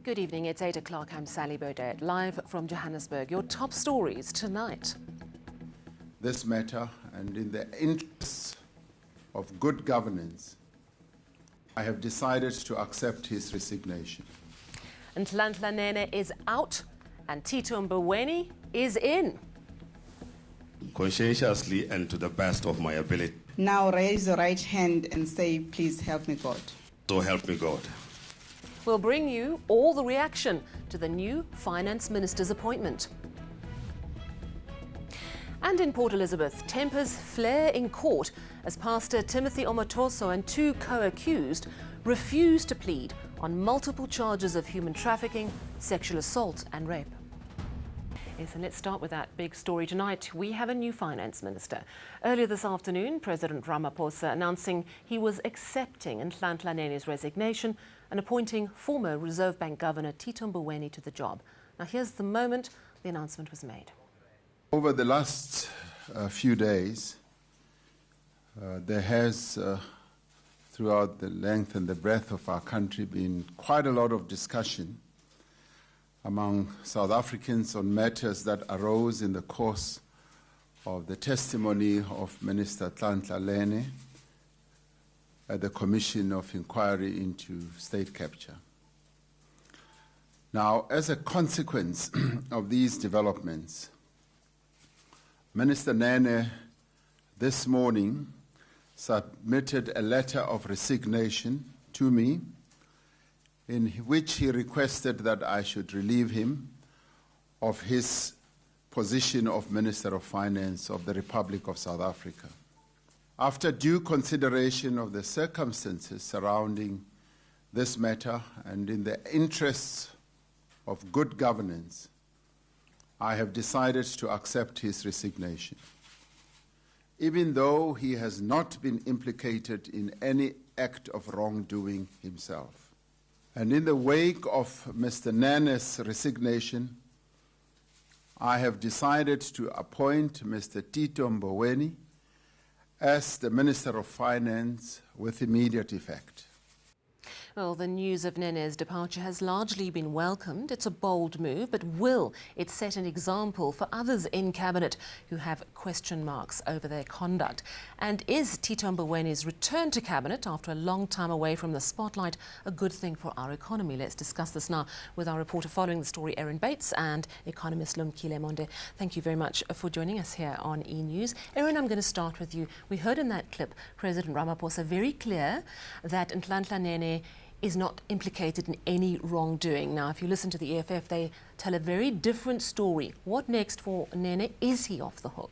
Good evening, it's 8 o'clock. I'm Sally Baudet, live from Johannesburg. Your top stories tonight. This matter, and in the interests of good governance, I have decided to accept his resignation. Nhlanhla Nene is out and Tito Mboweni is in. Conscientiously and to the best of my ability. Now raise your right hand and say, please help me God. So help me God. We'll bring you all the reaction to the new Finance Minister's appointment. And in Port Elizabeth, tempers flare in court as Pastor Timothy Omotoso and two co-accused refuse to plead on multiple charges of human trafficking, sexual assault and rape. Yes, and let's start with that big story tonight. We have a new finance minister. Earlier this afternoon, President Ramaphosa announcing he was accepting Nhlanhla Nene's resignation and appointing former Reserve Bank Governor Tito Mboweni to the job. Now here's the moment the announcement was made. Over the last few days, there has, throughout the length and the breadth of our country, been quite a lot of discussion among South Africans on matters that arose in the course of the testimony of Minister Nhlanhla Nene at the Commission of Inquiry into State Capture. Now, as a consequence of these developments, Minister Nene this morning submitted a letter of resignation to me in which he requested that I should relieve him of his position of Minister of Finance of the Republic of South Africa. After due consideration of the circumstances surrounding this matter and in the interests of good governance, I have decided to accept his resignation. Even though he has not been implicated in any act of wrongdoing himself. And in the wake of Mr. Nene's resignation, I have decided to appoint Mr. Tito Mboweni as the Minister of Finance with immediate effect. Well, the news of Nene's departure has largely been welcomed. It's a bold move, but will it set an example for others in Cabinet who have question marks over their conduct? And is Tito Mboweni's return to Cabinet after a long time away from the spotlight a good thing for our economy? Let's discuss this now with our reporter following the story, Erin Bates, and economist Lumkile Monde. Thank you very much for joining us here on eNews. Erin, I'm going to start with you. We heard in that clip President Ramaphosa very clear that Nhlanhla Nene is not implicated in any wrongdoing. Now, if you listen to the EFF, they tell a very different story. What next for Nene? Is he off the hook?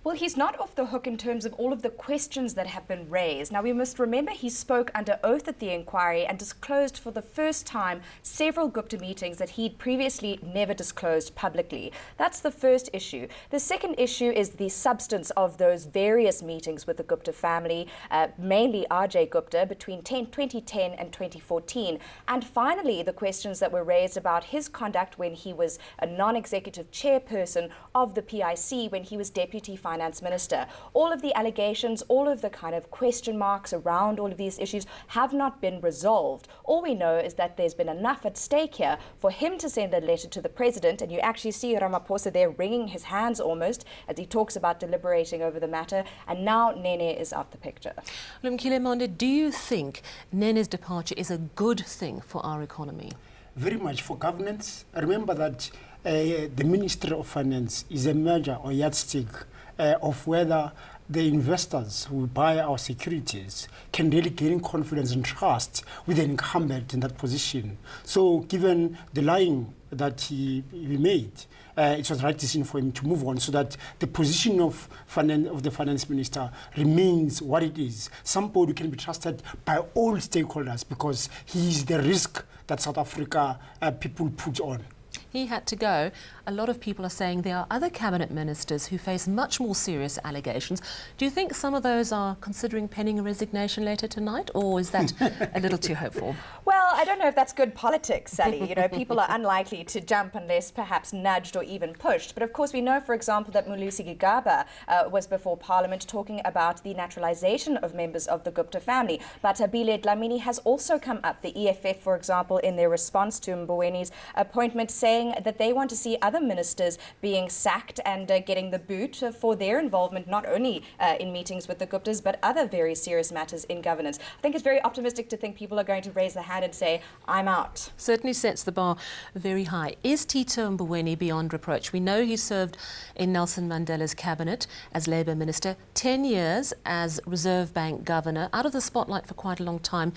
Well, he's not off the hook in terms of all of the questions that have been raised. Now, we must remember he spoke under oath at the inquiry and disclosed for the first time several Gupta meetings that he'd previously never disclosed publicly. That's the first issue. The second issue is the substance of those various meetings with the Gupta family, mainly RJ Gupta, between 2010 and 2014. And finally, the questions that were raised about his conduct when he was a non-executive chairperson of the PIC when he was Deputy Finance Minister. All of the allegations, all of the kind of question marks around all of these issues have not been resolved. All we know is that there's been enough at stake here for him to send a letter to the President, and you actually see Ramaphosa there wringing his hands almost as he talks about deliberating over the matter, and now Nene is out the picture. Lumkile Monde, do you think Nene's departure is a good thing for our economy? Very much for governance. Remember that the Ministry of Finance is a measure or yardstick of whether the investors who buy our securities can really gain confidence and trust with the incumbent in that position. So given the lying that he made, it was the right decision for him to move on so that the position of the finance minister remains what it is. Somebody who can be trusted by all stakeholders because he is the risk that South Africa people put on. He had to go. a lot of people are saying there are other cabinet ministers who face much more serious allegations. Do you think some of those are considering penning a resignation later tonight, or is that a little too hopeful? Well, I don't know if that's good politics, Sally. You know, people are unlikely to jump unless perhaps nudged or even pushed. But of course, we know, for example, that Mulusi Gigaba was before Parliament talking about the naturalization of members of the Gupta family. But Bile Dlamini has also come up, the EFF, for example, in their response to Mboweni's appointment, saying that they want to see other ministers being sacked and getting the boot for their involvement, not only in meetings with the Guptas, but other very serious matters in governance. I think it's very optimistic to think people are going to raise their hand and say, I'm out. Certainly sets the bar very high. Is Tito Mboweni beyond reproach? We know he served in Nelson Mandela's cabinet as Labour Minister, 10 years as Reserve Bank Governor, out of the spotlight for quite a long time.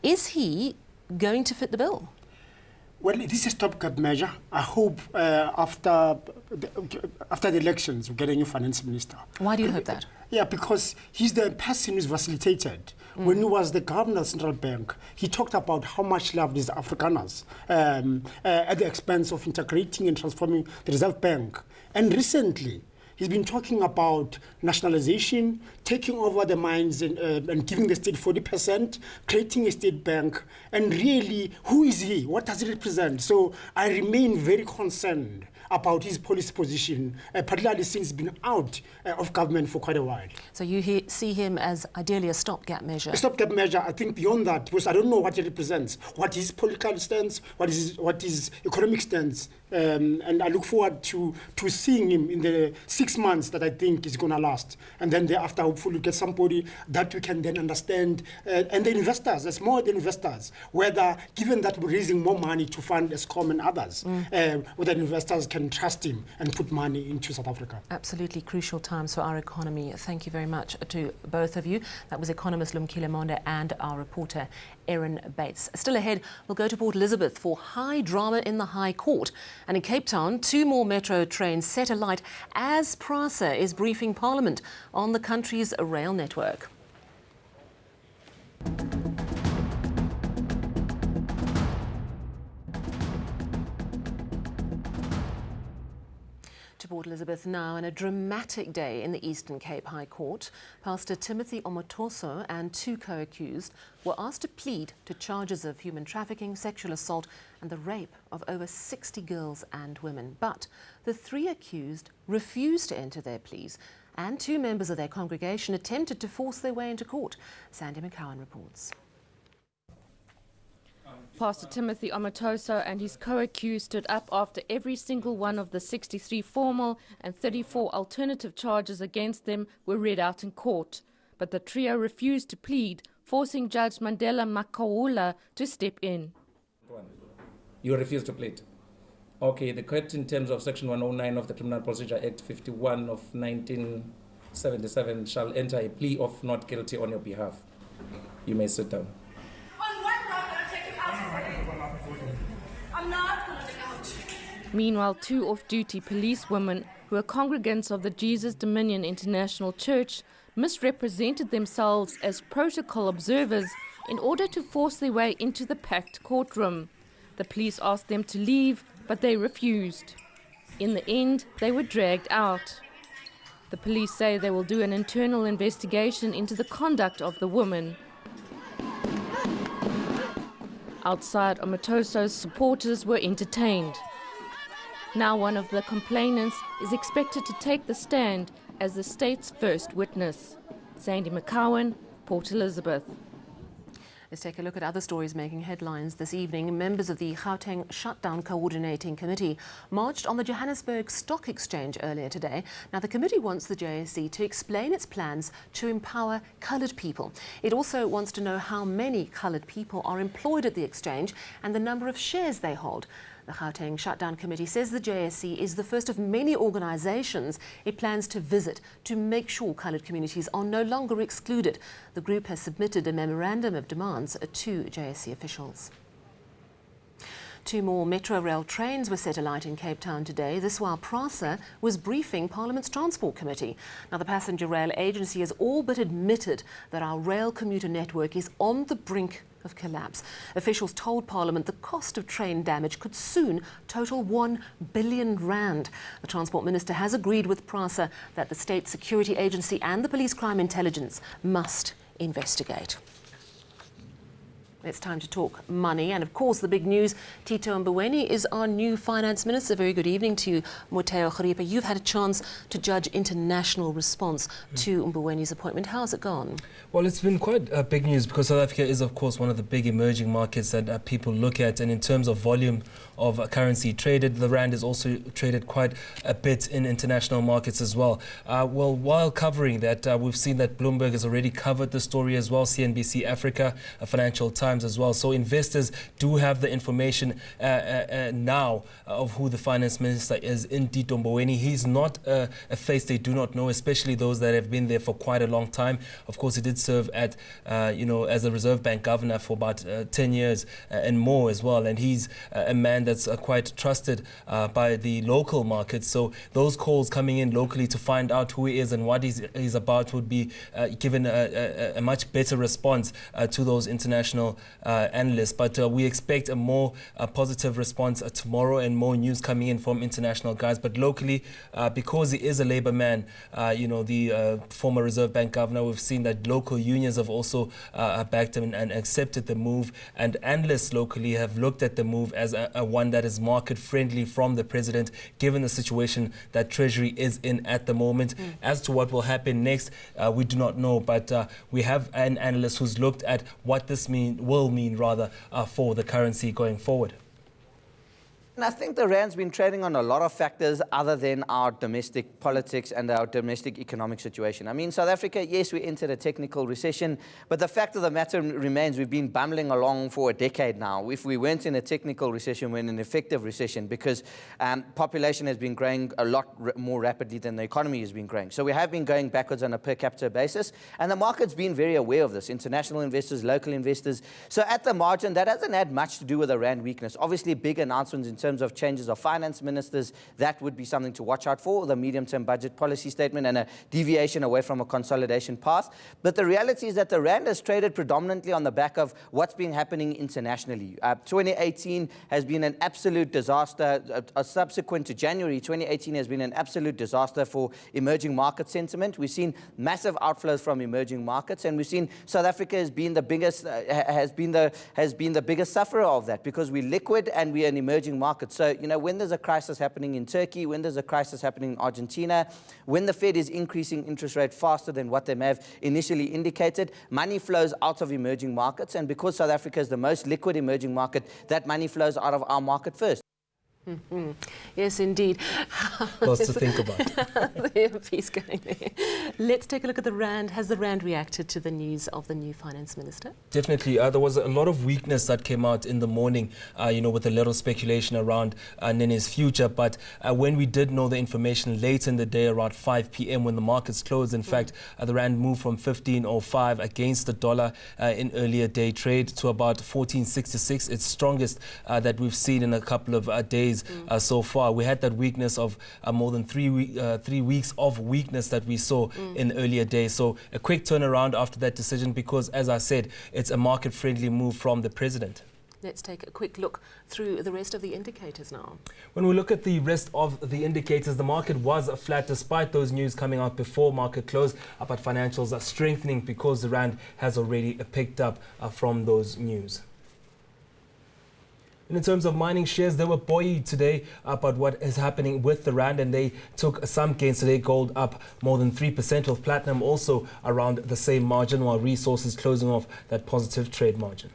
Is he going to fit the bill? Well, it is a stopgap measure. I hope after the elections we get a new finance minister. Why do you hope that? Yeah, because he's the person who's facilitated. When he was the governor of the central bank, he talked about how much he loved his Afrikaners at the expense of integrating and transforming the Reserve Bank. And recently, he's been talking about nationalization, taking over the mines and giving the state 40%, creating a state bank. And really, who is he? What does he represent? So I remain very concerned about his policy position, particularly since he's been out of government for quite a while. So you see him as ideally a stopgap measure? A stopgap measure, I think beyond that, because I don't know what he represents, what his political stance, what his economic stance. And I look forward to seeing him in the 6 months that I think is going to last. And then thereafter, hopefully, get somebody that we can then understand. And the investors, the small investors, whether, given that we're raising more money to fund Eskom and others, whether investors can trust him and put money into South Africa. Absolutely crucial times for our economy. Thank you very much to both of you. That was economist Lumkile Monde and our reporter Erin Bates. Still ahead, we'll go to Port Elizabeth for high drama in the High Court. And in Cape Town, 2 more metro trains set alight as PRASA is briefing Parliament on the country's rail network. To Port Elizabeth now, and a dramatic day in the Eastern Cape High Court. Pastor Timothy Omotoso and 2 co-accused were asked to plead to charges of human trafficking, sexual assault and the rape of over 60 girls and women. But the 3 accused refused to enter their pleas, and 2 members of their congregation attempted to force their way into court. Sandy McCowan reports. Pastor Timothy Omotoso and his co-accused stood up after every single one of the 63 formal and 34 alternative charges against them were read out in court. But the trio refused to plead, forcing Judge Mandela Makawula to step in. You refuse to plead. Okay, the court in terms of Section 109 of the Criminal Procedure Act 51 of 1977 shall enter a plea of not guilty on your behalf. You may sit down. Meanwhile, 2 off-duty police women who are congregants of the Jesus Dominion International Church misrepresented themselves as protocol observers in order to force their way into the packed courtroom. The police asked them to leave, but they refused. In the end, they were dragged out. The police say they will do an internal investigation into the conduct of the women. Outside, Omotoso's supporters were entertained. Now one of the complainants is expected to take the stand as the state's first witness. Sandy McCowan, Port Elizabeth. Let's take a look at other stories making headlines this evening. Members of the Gauteng Shutdown Coordinating Committee marched on the Johannesburg Stock Exchange earlier today. Now, the committee wants the JSE to explain its plans to empower coloured people. It also wants to know how many coloured people are employed at the exchange and the number of shares they hold. The Gauteng Shutdown Committee says the JSE is the first of many organisations it plans to visit to make sure coloured communities are no longer excluded. The group has submitted a memorandum of demands to JSE officials. 2 more Metro Rail trains were set alight in Cape Town today, this while PRASA was briefing Parliament's Transport Committee. Now, the passenger rail agency has all but admitted that our rail commuter network is on the brink of collapse. Officials told Parliament the cost of train damage could soon total R1 billion. The Transport Minister has agreed with PRASA that the State Security Agency and the Police Crime Intelligence must investigate. It's time to talk money. And of course, the big news, Tito Mboweni is our new finance minister. Very good evening to you, Motheo Garipa. You've had a chance to judge international response to Mboweni's appointment. How's it gone? Well, it's been quite big news because South Africa is, of course, one of the big emerging markets that people look at. And in terms of volume of currency traded, the rand is also traded quite a bit in international markets as well. Well, while covering that, we've seen that Bloomberg has already covered the story as well, CNBC Africa, Financial Times as well. So investors do have the information now of who the finance minister is in Tito Mboweni. He's not a face they do not know, especially those that have been there for quite a long time. Of course, he did serve at, as a Reserve Bank governor for about 10 years and more as well. And he's a man that's quite trusted by the local markets. So those calls coming in locally to find out who he is and what he's about would be given a much better response to those international analysts. But we expect a more positive response tomorrow and more news coming in from international guys. But locally, because he is a Labour man, the former Reserve Bank governor, we've seen that local unions have also backed him and accepted the move. And analysts locally have looked at the move as a one that is market friendly from the president, given the situation that Treasury is in at the moment. As to what will happen next, we do not know. But we have an analyst who's looked at what this will mean for the currency going forward. And I think the rand's been trading on a lot of factors other than our domestic politics and our domestic economic situation. I mean, South Africa, yes, we entered a technical recession, but the fact of the matter remains we've been bumbling along for a decade now. If we weren't in a technical recession, we're in an effective recession because population has been growing a lot more rapidly than the economy has been growing. So we have been going backwards on a per capita basis, and the market's been very aware of this, international investors, local investors. So at the margin, that hasn't had much to do with the rand weakness. Obviously, big announcements in terms of changes of finance ministers, that would be something to watch out for, the medium-term budget policy statement and a deviation away from a consolidation path. But the reality is that the rand has traded predominantly on the back of what's been happening internationally. 2018 has been an absolute disaster. Subsequent to January 2018 has been an absolute disaster for emerging market sentiment. We've seen massive outflows from emerging markets, and we've seen South Africa has been the biggest sufferer of that because we're liquid and we're an emerging market. So, when there's a crisis happening in Turkey, when there's a crisis happening in Argentina, when the Fed is increasing interest rate faster than what they may have initially indicated, money flows out of emerging markets. And because South Africa is the most liquid emerging market, that money flows out of our market first. Yes, indeed. Lots to think about. Piece going there. Let's take a look at the rand. Has the rand reacted to the news of the new finance minister? Definitely. There was a lot of weakness that came out in the morning, with a little speculation around Nene's future. But when we did know the information late in the day, around 5 p.m. when the markets closed, in fact, the rand moved from 15.05 against the dollar in earlier day trade to about 14.66, its strongest that we've seen in a couple of days. So far. We had that weakness of more than 3 weeks of weakness that we saw in earlier days. So a quick turnaround after that decision because, as I said, it's a market-friendly move from the president. Let's take a quick look through the rest of the indicators now. When we look at the rest of the indicators, the market was flat despite those news coming out before market close. But financials are strengthening because the rand has already picked up from those news. And in terms of mining shares, they were buoyed today about what is happening with the rand, and they took some gains today. Gold up more than 3%, with platinum also around the same margin, while resources closing off that positive trade margin.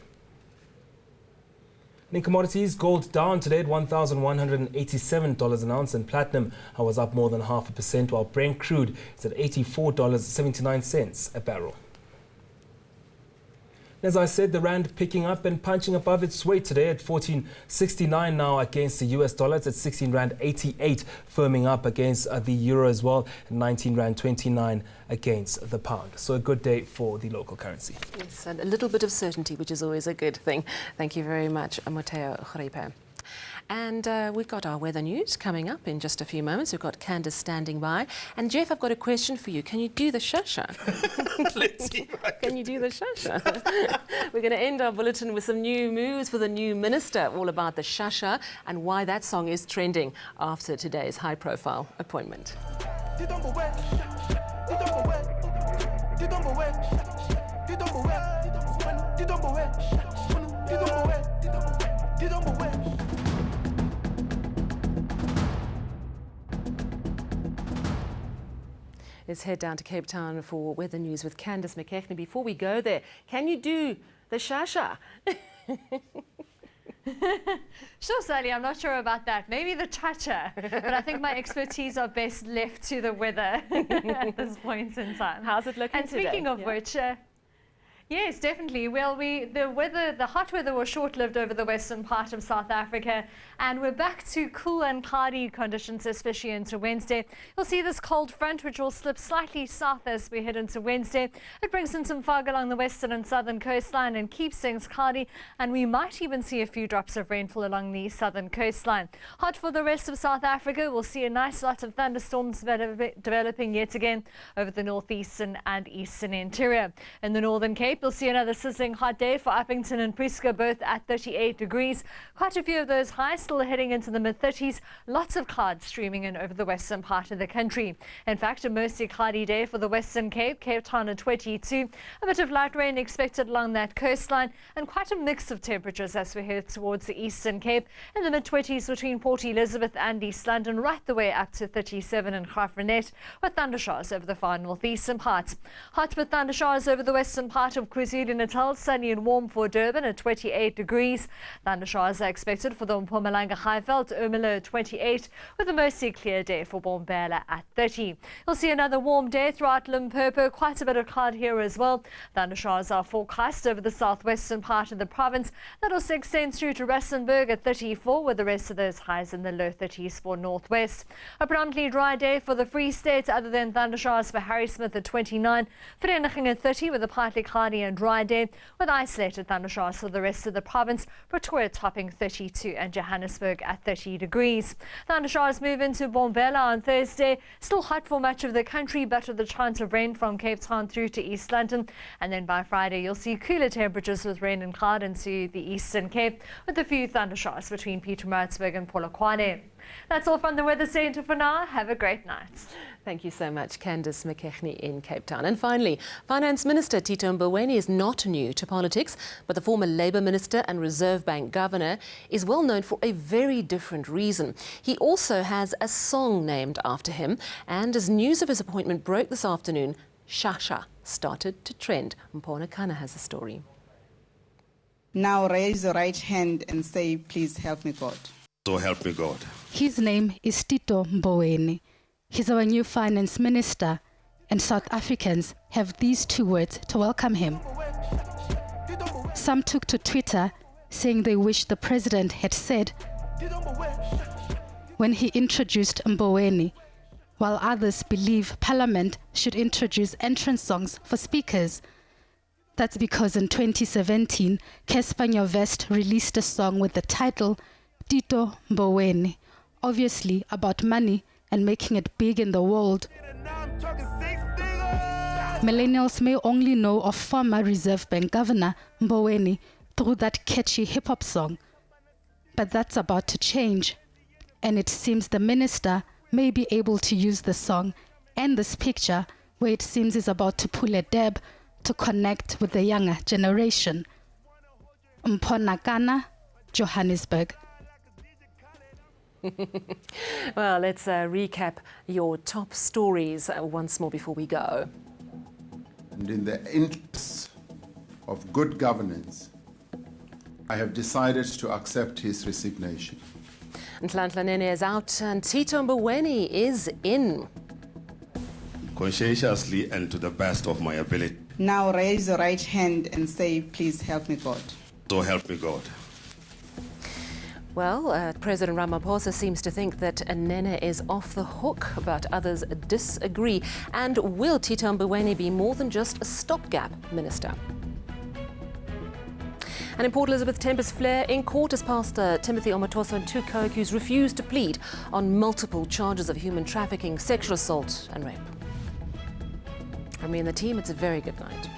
In commodities, gold down today at $1,187 an ounce, and platinum was up more than 0.5%, while Brent crude is at $84.79 a barrel. As I said, the rand picking up and punching above its weight today at 14.69 now against the US dollar. It's at 16 rand 88, firming up against the euro as well, and 19 rand 29 against the pound. So a good day for the local currency. Yes, and a little bit of certainty, which is always a good thing. Thank you very much, Motheo Garipa. And we've got our weather news coming up in just a few moments. We've got Candace standing by. And Jeff, I've got a question for you. Can you do the shasha? Let's see. Can you do the shasha? We're going to end our bulletin with some new moves for the new minister, all about the shasha and why that song is trending after today's high-profile appointment. Let's head down to Cape Town for weather news with Candace McKechnie. Before we go there, can you do the shasha? Sure, Sally, I'm not sure about that. Maybe the cha-cha, but I think my expertise are best left to the weather at this point in time. How's it looking and today? Speaking of which, yes, definitely. Well, the hot weather was short-lived over the western part of South Africa, and we're back to cool and cloudy conditions, especially into Wednesday. You'll see this cold front, which will slip slightly south as we head into Wednesday. It brings in some fog along the western and southern coastline and keeps things cloudy, and we might even see a few drops of rainfall along the southern coastline. Hot for the rest of South Africa. We'll see a nice lot of thunderstorms developing yet again over the northeastern and eastern interior. In the Northern Cape, you'll see another sizzling hot day for Uppington and Prieska, both at 38 degrees. Quite a few of those highs still heading into the mid-30s. Lots of clouds streaming in over the western part of the country. In fact, a mostly cloudy day for the Western Cape, Cape Town at 22. A bit of light rain expected along that coastline, and quite a mix of temperatures as we head towards the Eastern Cape. In the mid-20s between Port Elizabeth and East London, right the way up to 37 in Graaff-Reinet, with thundershowers over the far northeastern parts. Hot with thundershowers over the western part of KwaZulu-Natal, sunny and warm for Durban at 28 degrees. Thundershowers are expected for the Mpumalanga Highveld, Ermelo at 28, with a mostly clear day for Bombela at 30. You'll see another warm day throughout Limpopo, quite a bit of cloud here as well. Thundershowers are forecast over the southwestern part of the province. That'll extend through to Rustenburg at 34, with the rest of those highs in the low 30s for northwest. A predominantly dry day for the Free State, other than thundershowers for Harrismith at 29, Vereeniging at 30, with a partly cloudy and dry day, with isolated thundershowers for the rest of the province. Pretoria topping 32 and Johannesburg at 30 degrees. Thundershowers move into Bombela on Thursday. Still hot for much of the country, but with a chance of rain from Cape Town through to East London. And then by Friday, you'll see cooler temperatures with rain and cloud into the Eastern Cape, with a few thundershowers between Pietermaritzburg and Polokwane. That's all from the Weather Centre for now. Have a great night. Thank you so much, Candace McKechnie in Cape Town. And finally, Finance Minister Tito Mboweni is not new to politics, but the former Labour Minister and Reserve Bank Governor is well known for a very different reason. He also has a song named after him, and as news of his appointment broke this afternoon, Shasha started to trend. Mpona Kana has the story. Now raise your right hand and say, please help me God. So help me God. His name is Tito Mboweni. He's our new finance minister, and South Africans have these two words to welcome him. Some took to Twitter saying they wish the president had said when he introduced Mboweni, while others believe Parliament should introduce entrance songs for speakers. That's because in 2017, Casper Nyovest released a song with the title Tito Mboweni, obviously about money and making it big in the world. Millennials may only know of former Reserve Bank Governor Mboweni through that catchy hip-hop song. But that's about to change, and it seems the minister may be able to use the song and this picture where it seems he's about to pull a dab to connect with the younger generation. Mpona Kana, Johannesburg. Well, let's recap your top stories once more before we go. And in the interest of good governance, I have decided to accept his resignation. Nhlanhla Nene is out and Tito Mboweni is in. Conscientiously and to the best of my ability. Now raise your right hand and say, please help me God. So help me God. Well, President Ramaphosa seems to think that Nene is off the hook, but others disagree. And will Tito Mboweni be more than just a stopgap minister? And in Port Elizabeth, tempest flare in court as Pastor Timothy Omatoso and 2 co-accused refused to plead on multiple charges of human trafficking, sexual assault and rape. From me and the team, it's a very good night.